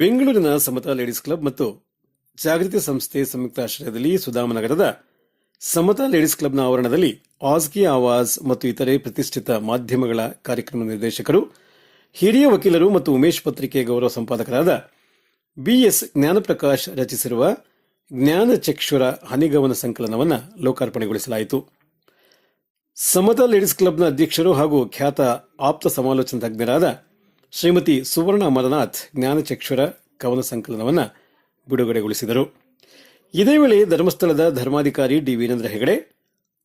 ಬೆಂಗಳೂರಿನ ಸಮತಾ ladies club ಮತ್ತು ಜಾಗೃತಿ ಸಂಸ್ಥೆ ಸಂಯುಕ್ತಾಶ್ರಯದಲ್ಲಿ ಸುಧಾಮನಗರದ ಸಮತಾ ಲೇಡೀಸ್ ಕ್ಲಬ್ನ ಆವರಣದಲ್ಲಿ ಆಜ್ ಕಿ ಆವಾಜ್ ಮತ್ತು ಇತರೆ ಪ್ರತಿಷ್ಠಿತ ಮಾಧ್ಯಮಗಳ ಕಾರ್ಯಕ್ರಮ ನಿರ್ದೇಶಕರು, ಹಿರಿಯ ವಕೀಲರು ಮತ್ತು ಉಮೇಶ್ ಪತ್ರಿಕೆ ಗೌರವ ಸಂಪಾದಕರಾದ ಬಿಎಸ್ ಜ್ಞಾನಪ್ರಕಾಶ್ ರಚಿಸಿರುವ ಜ್ಞಾನಚಕ್ಷುರ ಹನಿಗವನ ಸಂಕಲನವನ್ನು ಲೋಕಾರ್ಪಣೆಗೊಳಿಸಲಾಯಿತು. ಸಮತಾ ಲೇಡೀಸ್ ಕ್ಲಬ್ನ ಅಧ್ಯಕ್ಷರು ಹಾಗೂ ಖ್ಯಾತ ಆಪ್ತ ಸಮಾಲೋಚನಾ ತಜ್ಞರಾದ ಶ್ರೀಮತಿ ಸುವರ್ಣ ಅಮರನಾಥ್ ಜ್ಞಾನಚಕ್ಷುರ ಕವನ ಸಂಕಲನವನ್ನು ಬಿಡುಗಡೆಗೊಳಿಸಿದರು. ಇದೇ ವೇಳೆ ಧರ್ಮಸ್ಥಳದ ಧರ್ಮಾಧಿಕಾರಿ D Veerendra Heggade,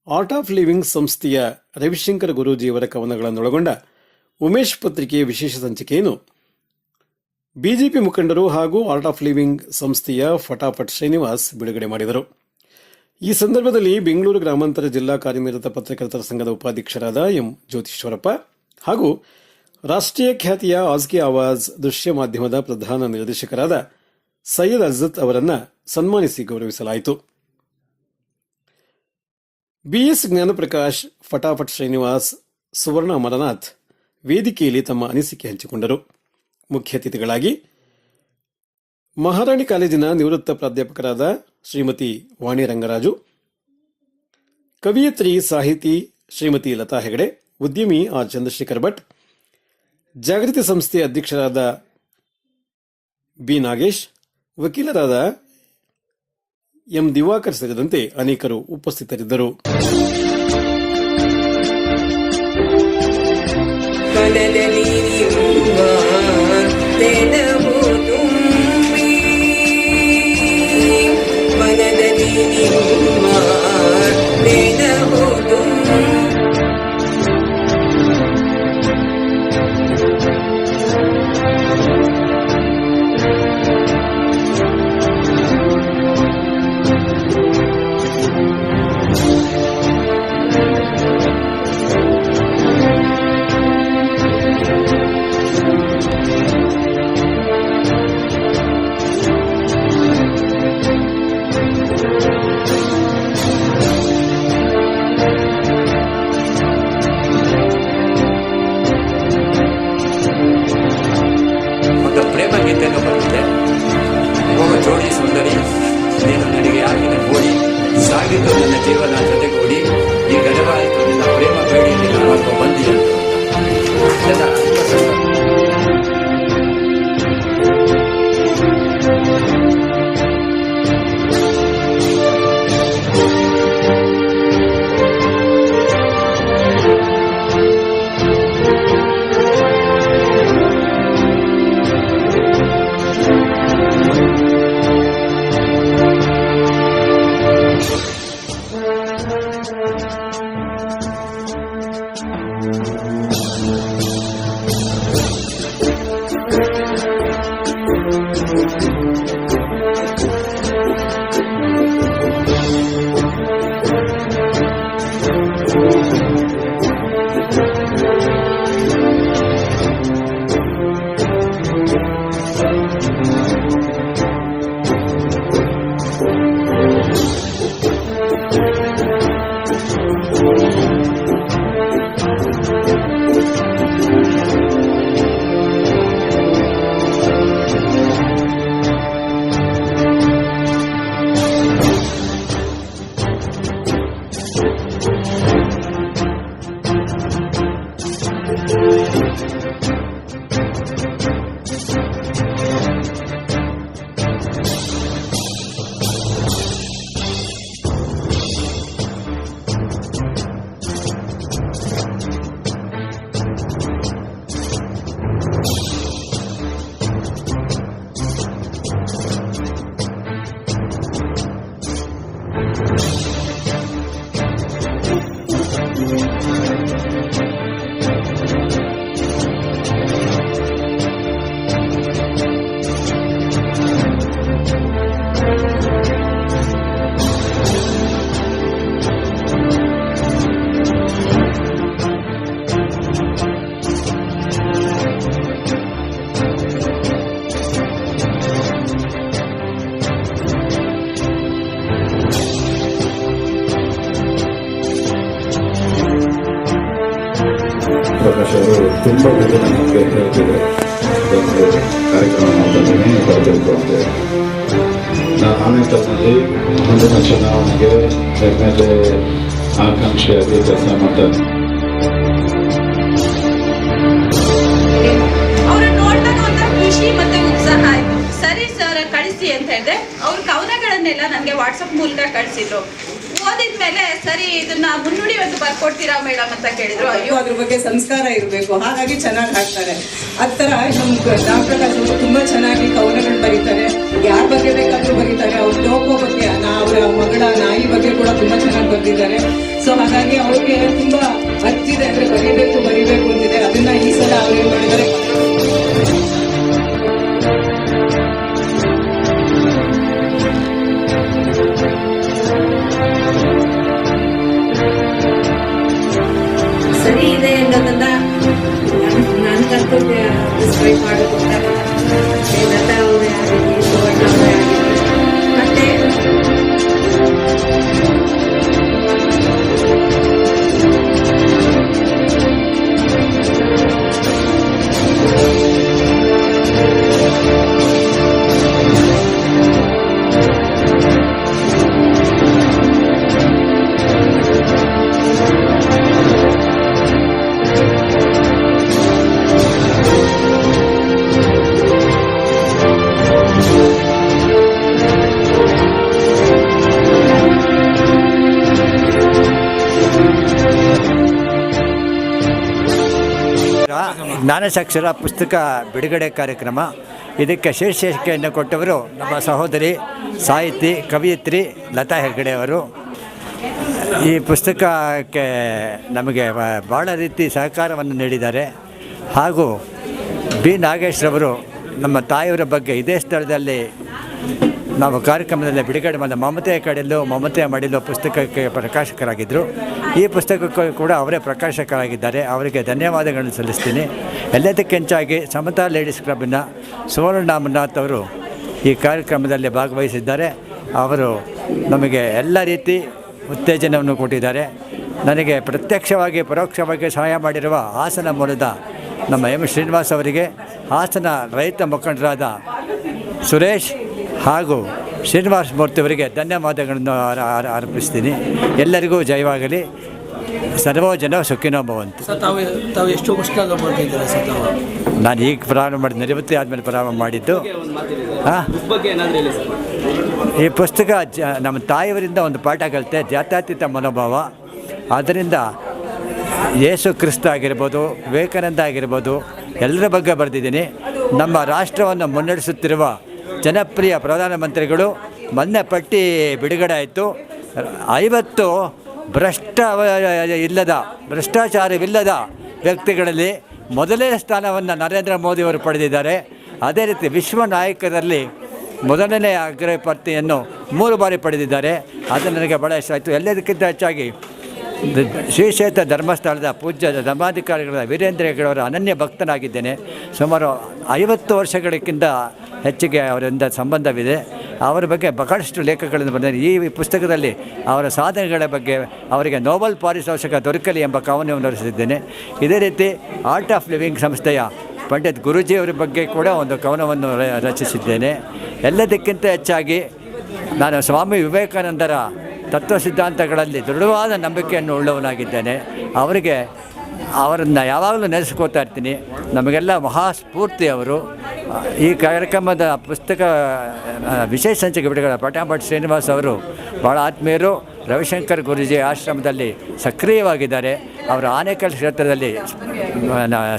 Art of Living ಸಂಸ್ಥೆಯ ರವಿಶಂಕರ್ ಗುರೂಜಿಯವರ ಕವನಗಳನ್ನೊಳಗೊಂಡ ಉಮೇಶ್ ಪತ್ರಿಕೆಯ ವಿಶೇಷ ಸಂಚಿಕೆಯನ್ನು ಬಿಜೆಪಿ ಮುಖಂಡರು ಹಾಗೂ ಆರ್ಟ್ ಆಫ್ ಲಿವಿಂಗ್ ಸಂಸ್ಥೆಯ ಫಟಾಫಟ್ ಶ್ರೀನಿವಾಸ್ ಬಿಡುಗಡೆ ಮಾಡಿದರು. ಈ ಸಂದರ್ಭದಲ್ಲಿ ಬೆಂಗಳೂರು ಗ್ರಾಮಾಂತರ ಜಿಲ್ಲಾ ಕಾರ್ಯನಿರತ ಪತ್ರಕರ್ತರ ಸಂಘದ ಉಪಾಧ್ಯಕ್ಷರಾದ ಎಂ ಜ್ಯೋತಿಶ್ವರಪ್ಪ ಹಾಗೂ ರಾಷ್ಟ್ರೀಯ ಖ್ಯಾತಿಯ ಆಜ್ ಕಿ ಆವಾಜ್ ದೃಶ್ಯ ಮಾಧ್ಯಮದ ಪ್ರಧಾನ ನಿರ್ದೇಶಕರಾದ ಸೈಯದ್ ಅಜ್ಜತ್ ಅವರನ್ನು ಸನ್ಮಾನಿಸಿ ಗೌರವಿಸಲಾಯಿತು. ಬಿಎಸ್ ಜ್ಞಾನಪ್ರಕಾಶ್, ಫಟಾಫಟ್ ಶ್ರೀನಿವಾಸ್, ಸುವರ್ಣ ಅಮರನಾಥ್ ವೇದಿಕೆಯಲ್ಲಿ ತಮ್ಮ ಅನಿಸಿಕೆ ಹಂಚಿಕೊಂಡರು. ಮುಖ್ಯ ಅತಿಥಿಗಳಾಗಿ ಮಹಾರಾಣಿ ಕಾಲೇಜಿನ ನಿವೃತ್ತ ಪ್ರಾಧ್ಯಾಪಕರಾದ ಶ್ರೀಮತಿ ವಾಣಿ ರಂಗರಾಜು, ಕವಿಯತ್ರಿ ಸಾಹಿತಿ ಶ್ರೀಮತಿ ಲತಾ ಹೆಗಡೆ, ಉದ್ಯಮಿ ಆರ್ ಚಂದ್ರಶೇಖರ್ ಭಟ್, ಜಾಗೃತಿ ಸಂಸ್ಥೆಯ ಅಧ್ಯಕ್ಷರಾದ ಬಿ ನಾಗೇಶ್, ವಕೀಲರಾದ ಎಂ ದಿವಾಕರ್ ಸೇರಿದಂತೆ ಅನೇಕರು ಉಪಸ್ಥಿತರಿದ್ದರು. ಜೋಡಿ ಸುಂದರಿ ನೀನು ನನಗೆ ಆಗಿನ ಗೋಡಿ ಸಾಗಿದ್ದು ನನ್ನ ಜೀವನ ಜೊತೆಗೂಡಿ ಈ ಗಡವಾಯಿತು ನಿನ್ನ ಪ್ರೇಮ ಬೇಡಿ ನಾನು ಬಂದಿ ಜ್ಞಾನಪ್ರಕಾಶ್ ಅವರು ತುಂಬ ಜೊತೆ ನಮಗೆ ಹೇಳ್ತಿದ್ರು ಒಂದು ಕಾರ್ಯಕ್ರಮ ಮಾಡ್ತಾ ಇದ್ದೀನಿ ಬರಬೇಕು ಅಂತೇಳಿ. ನಾನು ಆನೇಕಲ್ನಲ್ಲಿ ಮುಂದಿನ ಚುನಾವಣೆಗೆ MLA ಆಕಾಂಕ್ಷಿಯಾಗಿ ಕೆಲಸ ಮಾಡ್ತಾ ಇದ್ದೀನಿ. ಅವ್ರು ನೋಡಿದಾಗ ಒಂಥರ ಖುಷಿ ಮತ್ತೆ ಉತ್ಸಾಹ ಆಯ್ತು. ಸರಿ ಸರ್ ಕಳಿಸಿ ಅಂತ ಹೇಳಿದೆ. ಅವ್ರ ಕವನಗಳನ್ನೆಲ್ಲ ನನಗೆ ವಾಟ್ಸಪ್ ಮೂಲಕ ಕಳಿಸಿದ್ರು. ಓದಿದ್ಮೇಲೆ ಸರಿ ಇದನ್ನ ಮುನ್ನುಡಿ ಒಂದು ಬರ್ಕೊಡ್ತೀರಾ ಮೇಡಮ್ ಅಂತ ಕೇಳಿದ್ರು. ಅಯ್ಯೋ ಅದ್ರ ಬಗ್ಗೆ ಸಂಸ್ಕಾರ ಇರಬೇಕು, ಹಾಗಾಗಿ ಚೆನ್ನಾಗಿ ಹಾಡ್ತಾರೆ. ಆ ಥರ ನಮ್ಮ ಜ್ಞಾನಪ್ರಕಾಶ್ ಅವರು ತುಂಬ ಚೆನ್ನಾಗಿ ಕವನಗಳು ಬರೀತಾರೆ. ಯಾರ ಬಗ್ಗೆ ಬೇಕಾದರೂ ಬರೀತಾರೆ. ಅವ್ರ ಟೋಪೋ ಬಗ್ಗೆ, ಅವರ ಮಗಳ ನಾಯಿ ಬಗ್ಗೆ ಕೂಡ ತುಂಬ ಚೆನ್ನಾಗಿ ಬರೆದಿದ್ದಾರೆ. ಸೊ ಹಾಗಾಗಿ ಅವ್ರಿಗೆ ತುಂಬ ಅರ್ಜಿದೆ, ಅಂದರೆ ಬರೀಬೇಕು ಅಂತಿದೆ. ಅದನ್ನ ಈ ಸಲ ಅವ್ರು ಏನು ಮಾಡಿದ್ದಾರೆ, ಸರಿ ಇದೆ ಅನ್ನೋದನ್ನ ನನಗಂತೂ ಡಿಸ್ಕ್ರೈಬ್ ಮಾಡೋದು ಲತಾ ಅವರೇ ಆಗಲಿ, ಸುವರ್ಣ ಅವರೇ ಆಗಲಿ, ಮತ್ತೆ ಜ್ಞಾನಸಾಕ್ಷರ ಪುಸ್ತಕ ಬಿಡುಗಡೆ ಕಾರ್ಯಕ್ರಮ. ಇದಕ್ಕೆ ಶೀರ್ಷಿಕೆಯನ್ನು ಕೊಟ್ಟವರು ನಮ್ಮ ಸಹೋದರಿ ಸಾಹಿತಿ ಕವಯಿತ್ರಿ ಲತಾ ಹೆಗ್ಗಡೆ ಅವರು. ಈ ಪುಸ್ತಕಕ್ಕೆ ನಮಗೆ ಭಾಳ ರೀತಿ ಸಹಕಾರವನ್ನು ನೀಡಿದ್ದಾರೆ. ಹಾಗೂ ಬಿ ನಾಗೇಶ್ರವರು ನಮ್ಮ ತಾಯಿಯವರ ಬಗ್ಗೆ ಇದೇ ಸ್ಥಳದಲ್ಲಿ ನಾವು ಕಾರ್ಯಕ್ರಮದಲ್ಲಿ ಬಿಡುಗಡೆ ಮಾಡಿದ ಮಮತೆಯ ಕಡೆಯಲ್ಲೂ ಮಮತೆಯ ಮಡಿಲು ಪುಸ್ತಕಕ್ಕೆ ಪ್ರಕಾಶಕರಾಗಿದ್ದರು. ಈ ಪುಸ್ತಕಕ್ಕೂ ಕೂಡ ಅವರೇ ಪ್ರಕಾಶಕರಾಗಿದ್ದಾರೆ. ಅವರಿಗೆ ಧನ್ಯವಾದಗಳನ್ನು ಸಲ್ಲಿಸ್ತೀನಿ. ಎಲ್ಲದಕ್ಕಿಂಚಾಗಿ ಸಮತಾ ಲೇಡೀಸ್ ಕ್ಲಬ್ಬಿನ ಸುವರ್ಣ ಮಂಜುನಾಥ್ ಅವರು ಈ ಕಾರ್ಯಕ್ರಮದಲ್ಲಿ ಭಾಗವಹಿಸಿದ್ದಾರೆ. ಅವರು ನಮಗೆ ಎಲ್ಲ ರೀತಿ ಉತ್ತೇಜನವನ್ನು ಕೊಟ್ಟಿದ್ದಾರೆ. ನನಗೆ ಪ್ರತ್ಯಕ್ಷವಾಗಿ ಪರೋಕ್ಷವಾಗಿ ಸಹಾಯ ಮಾಡಿರುವ ಹಾಸನ ಮೂಲದ ನಮ್ಮ ಶ್ರೀನಿವಾಸ್ ಅವರಿಗೆ, ಹಾಸನ ರೈತ ಮುಖಂಡರಾದ ಸುರೇಶ್ ಹಾಗೂ ಶ್ರೀನಿವಾಸ ಮೂರ್ತಿಯವರಿಗೆ ಧನ್ಯವಾದಗಳನ್ನು ಅರ್ಪಿಸ್ತೀನಿ. ಎಲ್ಲರಿಗೂ ಜಯವಾಗಲಿ. ಸರ್ವೋ ಜನ ಸುಖಿನೋ ಭವಂತು. ತಾವು ಎಷ್ಟು ಪುಸ್ತಕ ಬರ್ತಿದ್ದೀರಾ ಸರ್? ನಾನು ಈಗ ಪ್ರಾರಂಭ ಮಾಡಿದ್ದು, ನಿವೃತ್ತಿ ಆದಮೇಲೆ ಪ್ರಾರಂಭ ಮಾಡಿದ್ದು. ಈ ಪುಸ್ತಕ ನಮ್ಮ ತಾಯಿಯವರಿಂದ ಒಂದು ಪಾಠ ಕಲಿತೆ, ಜಾತ್ಯತೀತ ಮನೋಭಾವ. ಅದರಿಂದ ಯೇಸು ಕ್ರಿಸ್ತ ಆಗಿರ್ಬೋದು, ವಿವೇಕಾನಂದ ಆಗಿರ್ಬೋದು, ಎಲ್ಲರ ಬಗ್ಗೆ ಬರೆದಿದ್ದೀನಿ. ನಮ್ಮ ರಾಷ್ಟ್ರವನ್ನು ಮುನ್ನಡೆಸುತ್ತಿರುವ ಜನಪ್ರಿಯ ಪ್ರಧಾನಮಂತ್ರಿಗಳು ಮೊನ್ನೆ ಪಟ್ಟಿ ಬಿಡುಗಡೆ ಆಯಿತು. 50 ಭ್ರಷ್ಟಾಚಾರವಿಲ್ಲದ ವ್ಯಕ್ತಿಗಳಲ್ಲಿ ಮೊದಲನೇ ಸ್ಥಾನವನ್ನು ನರೇಂದ್ರ ಮೋದಿಯವರು ಪಡೆದಿದ್ದಾರೆ. ಅದೇ ರೀತಿ ವಿಶ್ವ ನಾಯಕರಲ್ಲಿ ಮೊದಲನೇ ಅಗ್ರಪರ್ತಿಯನ್ನು 3 ಬಾರಿ ಪಡೆದಿದ್ದಾರೆ. ಅದು ನನಗೆ ಭಾಳ ಇಷ್ಟ ಆಯಿತು. ಎಲ್ಲದಕ್ಕಿಂತ ಹೆಚ್ಚಾಗಿ ಶ್ರೀ ಕ್ಷೇತ್ರ ಧರ್ಮಸ್ಥಳದ ಪೂಜ್ಯ ಧರ್ಮಾಧಿಕಾರಿಗಳ ವೀರೇಂದ್ರ ಹೆಗ್ಗಡೆಯವರ ಅನನ್ಯ ಭಕ್ತನಾಗಿದ್ದೇನೆ. ಸುಮಾರು 50 ವರ್ಷಗಳಕ್ಕಿಂತ ಹೆಚ್ಚಿಗೆ ಅವರಿಂದ ಸಂಬಂಧವಿದೆ. ಅವರ ಬಗ್ಗೆ ಬಹಳಷ್ಟು ಲೇಖಗಳನ್ನು ಬರೆದಿದ್ದಾರೆ. ಈ ಪುಸ್ತಕದಲ್ಲಿ ಅವರ ಸಾಧನೆಗಳ ಬಗ್ಗೆ, ಅವರಿಗೆ ನೋಬೆಲ್ ಪಾರಿತೋಷಕ ದೊರಕಲಿ ಎಂಬ ಕವನವನ್ನು ರಚಿಸಿದ್ದೇನೆ. ಇದೇ ರೀತಿ ಆರ್ಟ್ ಆಫ್ ಲಿವಿಂಗ್ ಸಂಸ್ಥೆಯ ಪಂಡಿತ್ ಗುರೂಜಿಯವರ ಬಗ್ಗೆ ಕೂಡ ಒಂದು ಕವನವನ್ನು ರಚಿಸಿದ್ದೇನೆ. ಎಲ್ಲದಕ್ಕಿಂತ ಹೆಚ್ಚಾಗಿ ನಾನು ಸ್ವಾಮಿ ವಿವೇಕಾನಂದರ ತತ್ವ ಸಿದ್ಧಾಂತಗಳಲ್ಲಿ ದೃಢವಾದ ನಂಬಿಕೆಯನ್ನು ಉಳ್ಳವನಾಗಿದ್ದೇನೆ. ಅವರನ್ನು ಯಾವಾಗಲೂ ನೆನೆಸ್ಕೋತಾ ಇರ್ತೀನಿ. ನಮಗೆಲ್ಲ ಮಹಾಸ್ಫೂರ್ತಿ ಅವರು. ಈ ಕಾರ್ಯಕ್ರಮದ ಪುಸ್ತಕ ವಿಶೇಷ ಸಂಚಿಕೆ ಬಿಡುಗಡೆ ಪಟಾಭಟ್ ಶ್ರೀನಿವಾಸ್ ಅವರು ಭಾಳ ಆತ್ಮೀಯರು. ರವಿಶಂಕರ್ ಗುರೂಜಿ ಆಶ್ರಮದಲ್ಲಿ ಸಕ್ರಿಯವಾಗಿದ್ದಾರೆ. ಅವರು ಆನೇಕಲ್ ಕ್ಷೇತ್ರದಲ್ಲಿ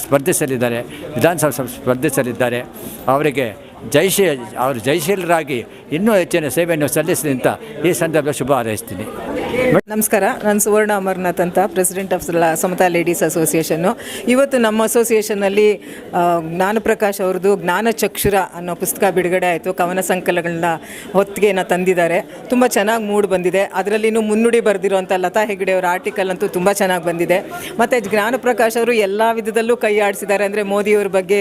ಸ್ಪರ್ಧಿಸಲಿದ್ದಾರೆ, ವಿಧಾನಸಭೆ ಸ್ಪರ್ಧಿಸಲಿದ್ದಾರೆ. ಅವರಿಗೆ ಅವರು ಜಯಶೀಲರಾಗಿ ಇನ್ನೂ ಹೆಚ್ಚಿನ ಸೇವೆಯನ್ನು ಸಲ್ಲಿಸಲಿ ಅಂತ ಈ ಸಂದರ್ಭದಲ್ಲಿ ಶುಭ ಹಾರೈಸ್ತೀನಿ. ನಮಸ್ಕಾರ. ನಾನು ಸುವರ್ಣ ಅಮರ್ನಾಥ್ ಅಂತ, president of Samata ladies association. ಇವತ್ತು ನಮ್ಮ ಅಸೋಸಿಯೇಷನ್ನಲ್ಲಿ ಜ್ಞಾನಪ್ರಕಾಶ್ ಅವ್ರದ್ದು ಜ್ಞಾನಚಕ್ಷುರ ಅನ್ನೋ ಪುಸ್ತಕ ಬಿಡುಗಡೆ ಆಯಿತು. ಕವನ ಸಂಕಲನಗಳನ್ನ ಹೊತ್ತಿಗೆನ ತಂದಿದ್ದಾರೆ. ತುಂಬ ಚೆನ್ನಾಗಿ ಮೂಡ್ ಬಂದಿದೆ. ಅದರಲ್ಲಿನೂ ಮುನ್ನುಡಿ ಬರೆದಿರುವಂಥ ಲತಾ ಹೆಗ್ಗಡೆ ಅವರ ಆರ್ಟಿಕಲ್ ಅಂತೂ ತುಂಬ ಚೆನ್ನಾಗಿ ಬಂದಿದೆ. ಮತ್ತು ಜ್ಞಾನಪ್ರಕಾಶ್ ಅವರು ಎಲ್ಲ ವಿಧದಲ್ಲೂ ಕೈ ಆಡಿಸಿದ್ದಾರೆ. ಅಂದರೆ ಮೋದಿಯವ್ರ ಬಗ್ಗೆ,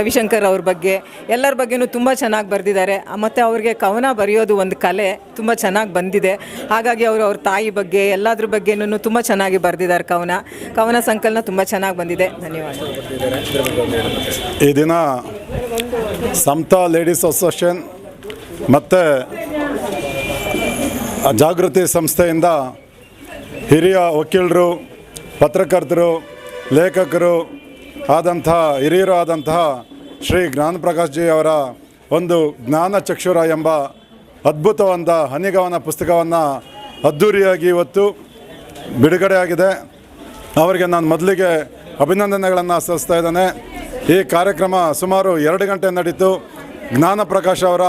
ರವಿಶಂಕರ್ ಅವ್ರ ಬಗ್ಗೆ, ಎಲ್ಲರ ಬಗ್ಗೆನೂ ತುಂಬ ಚೆನ್ನಾಗಿ ಬರೆದಿದ್ದಾರೆ. ಮತ್ತು ಅವ್ರಿಗೆ ಕವನ ಬರೆಯೋದು ಒಂದು ಕಲೆ, ತುಂಬ ಚೆನ್ನಾಗಿ ಬಂದಿದೆ. ಗೊತ್ತಿದೆ. ಹಾಗಾಗಿ ಅವರು ಅವ್ರ ತಾಯಿ ಬಗ್ಗೆ ಎಲ್ಲದ್ರ ಬಗ್ಗೆನೂ ತುಂಬ ಚೆನ್ನಾಗಿ ಬರೆದಿದ್ದಾರೆ. ಕವನ ಸಂಕಲನ ತುಂಬ ಚೆನ್ನಾಗಿ ಬಂದಿದೆ. ಧನ್ಯವಾದ. ಈ ದಿನ ಸಮತಾ ಲೇಡೀಸ್ ಅಸೋಸಿಯೇಷನ್ ಮತ್ತು ಜಾಗೃತಿ ಸಂಸ್ಥೆಯಿಂದ ಹಿರಿಯ ವಕೀಲರು, ಪತ್ರಕರ್ತರು, ಲೇಖಕರು ಹಿರಿಯರು ಆದಂತಹ ಶ್ರೀ ಜ್ಞಾನಪ್ರಕಾಶ್ ಜಿ ಅವರ ಒಂದು ಜ್ಞಾನಚಕ್ಷುರ ಎಂಬ ಅದ್ಭುತವಾದ ಹನಿಗವನ ಪುಸ್ತಕವನ್ನು ಅದ್ಧೂರಿಯಾಗಿ ಇವತ್ತು ಬಿಡುಗಡೆಯಾಗಿದೆ. ಅವರಿಗೆ ನಾನು ಮೊದಲಿಗೆ ಅಭಿನಂದನೆಗಳನ್ನು ಸಲ್ಲಿಸ್ತಾ ಇದ್ದೇನೆ. ಈ ಕಾರ್ಯಕ್ರಮ ಸುಮಾರು 2 ಗಂಟೆ ನಡೀತು. ಜ್ಞಾನಪ್ರಕಾಶ್ ಅವರ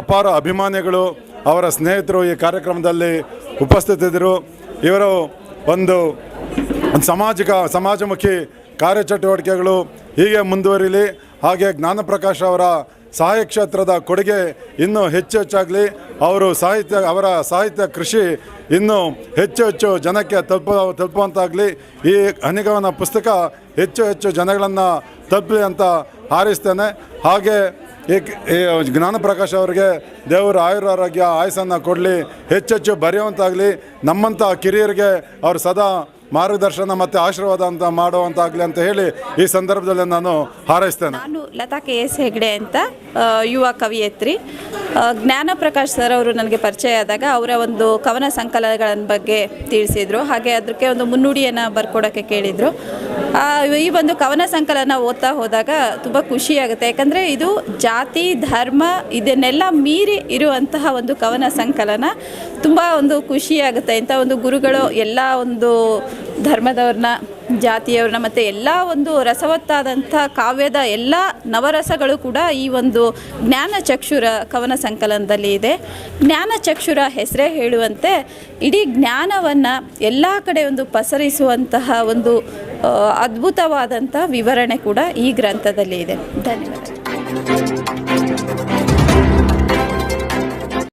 ಅಪಾರ ಅಭಿಮಾನಿಗಳು, ಅವರ ಸ್ನೇಹಿತರು ಈ ಕಾರ್ಯಕ್ರಮದಲ್ಲಿ ಉಪಸ್ಥಿತರಿದ್ದರು. ಇವರು ಒಂದು ಸಮಾಜಮುಖಿ ಕಾರ್ಯಚಟುವಟಿಕೆಗಳು ಹೀಗೆ ಮುಂದುವರಿಲಿ. ಹಾಗೆ ಜ್ಞಾನಪ್ರಕಾಶ್ ಅವರ ಸಾಹಿತ್ಯ ಕ್ಷೇತ್ರದ ಕೊಡುಗೆ ಇನ್ನೂ ಹೆಚ್ಚಾಗಲಿ. ಅವರ ಸಾಹಿತ್ಯ ಕೃಷಿ ಇನ್ನೂ ಹೆಚ್ಚು ಜನಕ್ಕೆ ತಲುಪುವಂತಾಗಲಿ. ಈ ಹನಿಗವನ ಪುಸ್ತಕ ಹೆಚ್ಚು ಜನಗಳನ್ನು ತಲುಪಲಿ ಅಂತ ಹಾರೈಸ್ತೇನೆ. ಹಾಗೆ ಈ ಜ್ಞಾನಪ್ರಕಾಶ್ ಅವರಿಗೆ ದೇವರು ಆಯುರಾರೋಗ್ಯ ಆಯಸ್ಸನ್ನು ಕೊಡಲಿ, ಹೆಚ್ಚು ಬರೆಯುವಂತಾಗಲಿ. ನಮ್ಮಂಥ ಕಿರಿಯರಿಗೆ ಅವರು ಸದಾ ಮಾರ್ಗದರ್ಶನ ಮತ್ತು ಆಶೀರ್ವಾದ ಅಂತ ಮಾಡುವಂತಾಗಲಿ ಅಂತ ಹೇಳಿ ಈ ಸಂದರ್ಭದಲ್ಲಿ ನಾನು ಹಾರೈಸ್ತೇನೆ. ನಾನು ಲತಾ KS ಹೆಗ್ಡೆ ಅಂತ ಯುವ ಕವಿಯತ್ರಿ. ಜ್ಞಾನಪ್ರಕಾಶ್ ಸರ್ ಅವರು ನನಗೆ ಪರಿಚಯ ಆದಾಗ ಅವರ ಒಂದು ಕವನ ಸಂಕಲನಗಳ ಬಗ್ಗೆ ತಿಳಿಸಿದರು. ಹಾಗೆ ಅದಕ್ಕೆ ಒಂದು ಮುನ್ನುಡಿಯನ್ನು ಬರ್ಕೊಡೋಕ್ಕೆ ಕೇಳಿದರು. ಈ ಒಂದು ಕವನ ಸಂಕಲನ ಓದ್ತಾ ಹೋದಾಗ ತುಂಬ ಖುಷಿಯಾಗುತ್ತೆ. ಯಾಕಂದರೆ ಇದು ಜಾತಿ, ಧರ್ಮ ಇದನ್ನೆಲ್ಲ ಮೀರಿ ಇರುವಂತಹ ಒಂದು ಕವನ ಸಂಕಲನ. ತುಂಬ ಒಂದು ಖುಷಿಯಾಗುತ್ತೆ. ಇಂಥ ಒಂದು ಗುರುಗಳು ಎಲ್ಲ ಒಂದು ಧರ್ಮದವ್ರನ್ನ, ಜಾತಿಯವ್ರನ್ನ ಮತ್ತು ಎಲ್ಲ ಒಂದು ರಸವತ್ತಾದಂಥ ಕಾವ್ಯದ ಎಲ್ಲ ನವರಸಗಳು ಕೂಡ ಈ ಒಂದು ಜ್ಞಾನಚಕ್ಷುರ ಕವನ ಸಂಕಲನದಲ್ಲಿ ಇದೆ. ಜ್ಞಾನಚಕ್ಷುರ ಹೆಸರೇ ಹೇಳುವಂತೆ ಇಡೀ ಜ್ಞಾನವನ್ನು ಎಲ್ಲ ಕಡೆ ಒಂದು ಪಸರಿಸುವಂತಹ ಒಂದು ಅದ್ಭುತವಾದಂಥ ವಿವರಣೆ ಕೂಡ ಈ ಗ್ರಂಥದಲ್ಲಿ ಇದೆ. ಧನ್ಯವಾದ.